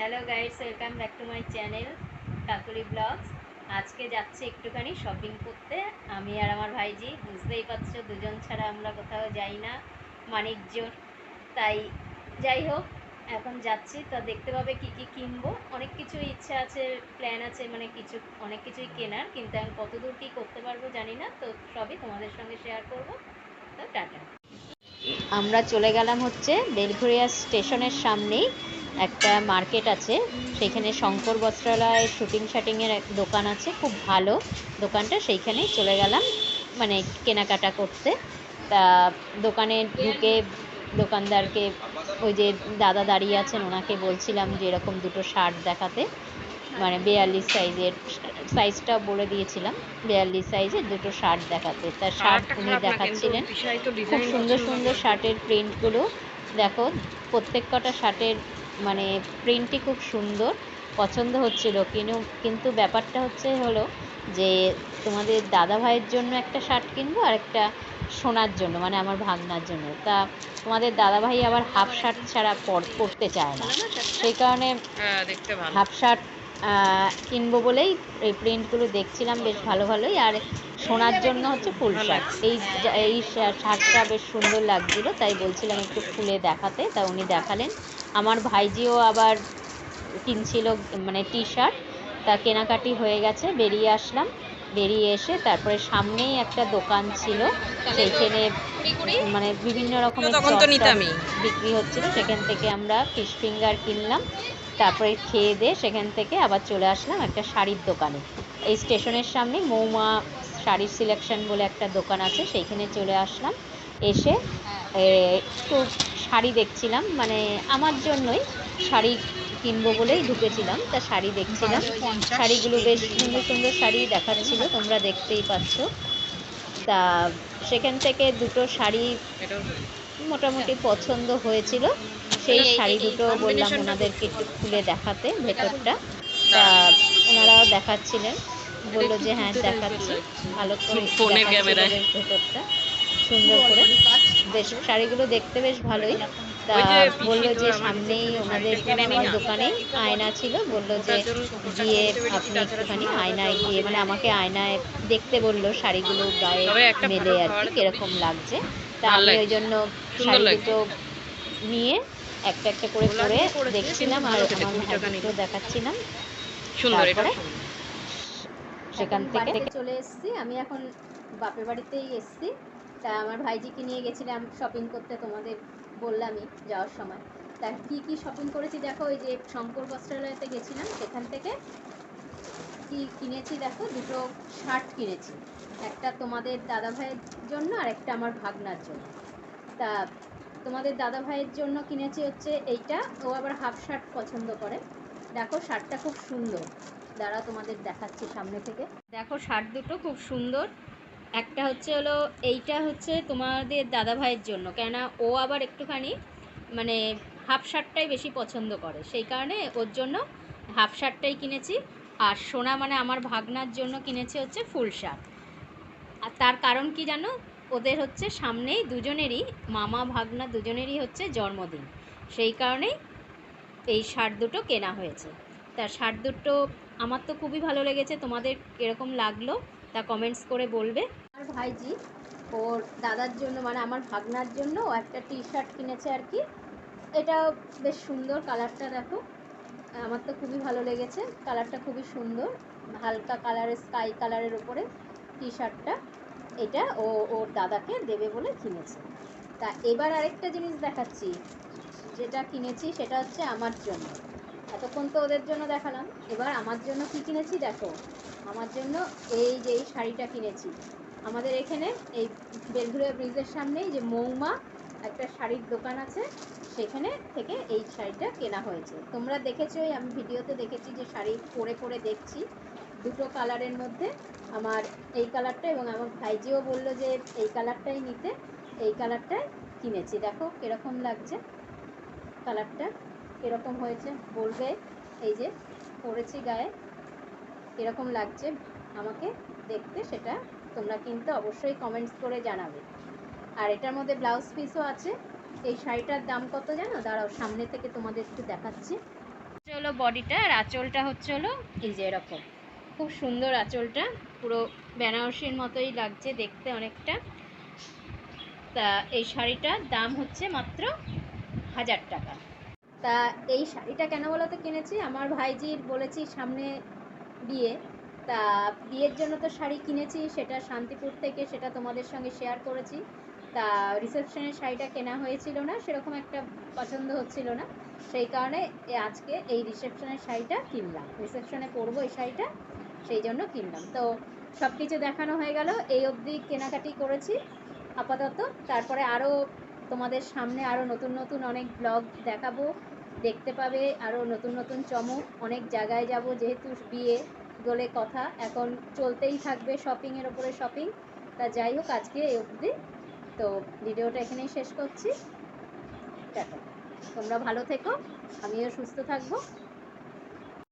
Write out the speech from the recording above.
Hello guys, welcome back to my channel Kakuli vlogs. আজকে যাচ্ছি একটুখানি শপিং করতে। আমি আর আমার ভাইজি, বুঝতেই পারছো, দুজন ছাড়া আমরা কোথাও যাই না, মানিকজোর। তাই যাই হোক, এখন যাচ্ছি। তো দেখতে পাবে কি কি কিনবো। অনেক কিছু ইচ্ছা আছে, প্ল্যান আছে, মানে অনেক কিছুই কেনার, কিন্তু আমি কতদূর কী করতে পারবো জানি না। তো সবই তোমাদের সঙ্গে শেয়ার করবো। তো টাটা। আমরা চলে গেলাম হচ্ছে বেলঘরিয়া স্টেশনের সামনেই একটা মার্কেট আছে, সেখানে শঙ্কর বস্ত্রালয় শুটিং শাটিংয়ের এক দোকান আছে, খুব ভালো দোকানটা। সেইখানেই চলে গেলাম মানে কেনাকাটা করতে। তা দোকানে ঢুকে দোকানদারকে, ওই যে দাদা দাঁড়িয়ে আছেন, ওনাকে বলছিলাম যে এরকম দুটো শার্ট দেখাতে, মানে 42 সাইজের, সাইজটা বলে দিয়েছিলাম, 42 সাইজের দুটো শার্ট দেখাতে। তার শার্ট উনি দেখাচ্ছিলেন, খুব সুন্দর সুন্দর শার্টের প্রিন্টগুলো দেখো। প্রত্যেক কটা শার্টের মানে প্রিন্টই খুব সুন্দর, পছন্দ হচ্ছিল। কিন্তু ব্যাপারটা হলো যে তোমাদের দাদা ভাইয়ের জন্য একটা শার্ট কিনবো আর একটা সোনার জন্য, মানে আমার ভাগনার জন্য। তা তোমাদের দাদা ভাই আবার হাফ শার্ট ছাড়া পরতে চায় না, সেই কারণে হাফ শার্ট কিনবো বলেই এই প্রিন্টগুলো দেখছিলাম, বেশ ভালো ভালোই। আর সোনার জন্য হচ্ছে ফুল শার্ট। এই শার্টটা বেশ সুন্দর লাগছিল, তাই বলছিলাম একটু খুলে দেখাতে। তা উনি দেখালেন। আমার ভাইজিও আবার কিনছিল মানে টি শার্ট। তা কেনাকাটি হয়ে গেছে, বেরিয়ে আসলাম। বেরিয়ে এসে তারপরে সামনেই একটা দোকান ছিল, সেইখানে মানে বিভিন্ন রকমের চপ টপ বিক্রি হচ্ছিল। সেখান থেকে আমরা ফিশ ফিঙ্গার কিনলাম। তারপরে খেয়ে দিয়ে সেখান থেকে আবার চলে আসলাম একটা শাড়ির দোকানে। এই স্টেশনের সামনে মৌমা শাড়ির সিলেকশন বলে একটা দোকান আছে, সেইখানে চলে আসলাম। এসে একটু শাড়ি দেখছিলাম, মানে আমার জন্যই শাড়ি কিনবো বলেই ঢুকেছিলাম। তা শাড়ি দেখছিলাম, শাড়িগুলো বেশ সুন্দর সুন্দর শাড়ি দেখাচ্ছিল, তোমরা দেখতেই পাচ্ছ। তা সেখান থেকে দুটো শাড়ি মোটামুটি পছন্দ হয়েছিল। সেই শাড়ি দুটো বললাম ওনাদেরকে একটু খুলে দেখাতে ভেতরটা। তা ওনারাও দেখাচ্ছিলেন, বললো যে হ্যাঁ দেখাচ্ছি, ভালো করে দেখাচ্ছিল বেশ ভেতরটা সুন্দর করে। বেশ শাড়িগুলো দেখতে বেশ ভালোই। তা বললো যে সামনেই ওনাদের দোকানেই আয়না ছিল, বললো যে গিয়ে আপনি একটুখানি আয়নায় গিয়ে, মানে আমাকে আয়নায় দেখতে বললো শাড়িগুলো গায়ে মেলে আর কি কিরকম লাগছে। তা আমি ওই জন্য শাড়ি দুটো নিয়ে একটা একটা করে পরে দেখছিলাম আর আমার ভাইকেও দেখাচ্ছিলাম। তারপরে সেখান থেকে চলে এসেছি। আমি এখন বাপের বাড়িতেই এসেছি। তা আমার ভাইজিকে নিয়ে গেছিলাম শপিং করতে, তোমাদের বললামই যাওয়ার সময়। তা কী কী শপিং করেছি দেখো। ওই যে শঙ্কর বস্ত্রালয়তে গেছিলাম, সেখান থেকে কি কিনেছি দেখো, দুটো শার্ট কিনেছি, একটা তোমাদের দাদা ভাইয়ের জন্য আর একটা আমার ভাগনার জন্য। তা তোমাদের দাদা ভাইয়ের জন্য কিনেছি হচ্ছে এইটা, ও আবার হাফ শার্ট পছন্দ করে। দেখো শার্টটা খুব সুন্দর, দাঁড়া তোমাদের দেখাচ্ছি সামনে থেকে। দেখো শার্ট দুটো খুব সুন্দর। একটা হলো এইটা হচ্ছে তোমাদের দাদা ভাইয়ের জন্য, কেননা ও আবার একটুখানি মানে হাফ শার্টটাই বেশি পছন্দ করে, সেই কারণে ওর জন্য হাফ শার্টটাই কিনেছি। আর সোনা মানে আমার ভাগনার জন্য কিনেছি হচ্ছে ফুল শার্ট। আর তার কারণ কি জানো, ওদের হচ্ছে সামনেই দুজনেরই, মামা ভাগনা দুজনেরই হচ্ছে জন্মদিন, সেই কারণেই এই শার্ট দুটো কেনা হয়েছে। তা শার্ট দুটো আমার তো খুবই ভালো লেগেছে, তোমাদের কীরকম লাগলো তা কমেন্টস করে বলবে। আর ভাইজি ওর দাদার জন্য, মানে আমার ভাগনার জন্য একটা টি শার্ট কিনেছে আর কি। এটা বেশ সুন্দর, কালারটা দেখো, আমার তো খুবই ভালো লেগেছে, কালারটা খুবই সুন্দর, হালকা কালারের স্কাই কালারের উপরে টি শার্টটা। এটা ওর দাদাকে দেবে বলে কিনেছে। তা এবার আরেকটা জিনিস দেখাচ্ছি, যেটা কিনেছি সেটা হচ্ছে আমার জন্য। এতক্ষণ তো ওদের জন্য দেখালাম, এবার আমার জন্য কি কিনেছি দেখো। আমার জন্য এই যে এই শাড়িটা কিনেছি। আমাদের এখানে এই বেলঘরিয়া ব্রিজের সামনেই যে মৌমা একটা শাড়ির দোকান আছে, সেখানে থেকে এই শাড়িটা কেনা হয়েছে। তোমরা দেখেছোই, আমি ভিডিওতে দেখেছি যে শাড়ি পরে পরে দেখছি, দুটো কালারের মধ্যে আমার এই কালারটা, এবং আমার ভাইজিও বললো যে এই কালারটাই নিতে, এই কালারটাই কিনেছি। দেখো কীরকম লাগছে কালারটা, কীরকম হয়েছে বলবে। এই যে পরেছি গায়ে, কীরকম লাগছে আমাকে দেখতে, সেটা তোমরা কিন্তু অবশ্যই কমেন্টস করে জানাবে। আর এটার মধ্যে ব্লাউজ পিসও আছে। এই শাড়িটার দাম কত জানো, দাঁড়াও সামনে থেকে তোমাদের একটু দেখাচ্ছি। হলো বডিটা, আর আঁচলটা হচ্ছে হলো এই যে এরকম, খুব সুন্দর আঁচলটা, পুরো বেনারসির মতোই লাগছে দেখতে অনেকটা। তা এই শাড়িটার দাম হচ্ছে মাত্র 1000 টাকা। তা এই শাড়িটা কেন বলো তো কিনেছি, আমার ভাইজির বলেছি সামনে বিয়ে, তা বিয়ের জন্য তো শাড়ি কিনেছি, সেটা শান্তিপুর থেকে, সেটা তোমাদের সঙ্গে শেয়ার করেছি। তা রিসেপশনের শাড়িটা কেনা হয়েছিল না, সেরকম একটা পছন্দ হচ্ছিল না, সেই কারণে আজকে এই রিসেপশনের শাড়িটা কিনলাম, রিসেপশনে পরবো এই শাড়িটা, সেই জন্য কিনলাম। তো সব কিছু দেখানো হয়ে গেল, এই অবধি কেনাকাটি করেছি আপাতত। তারপরে আরও তোমাদের সামনে আরও নতুন নতুন অনেক ব্লগ দেখাবো, দেখতে পাবে আরও নতুন নতুন চমক, অনেক জায়গায় যাব, যেহেতু বিয়ে বলে কথা, এখন চলতেই থাকবে শপিংয়ের ওপরে শপিং। তা যাই হোক, আজকে এই অবধি, তো ভিডিওটা এখানেই শেষ করছি। টাটা, তোমরা ভালো থেকো, আমিও সুস্থ থাকবো।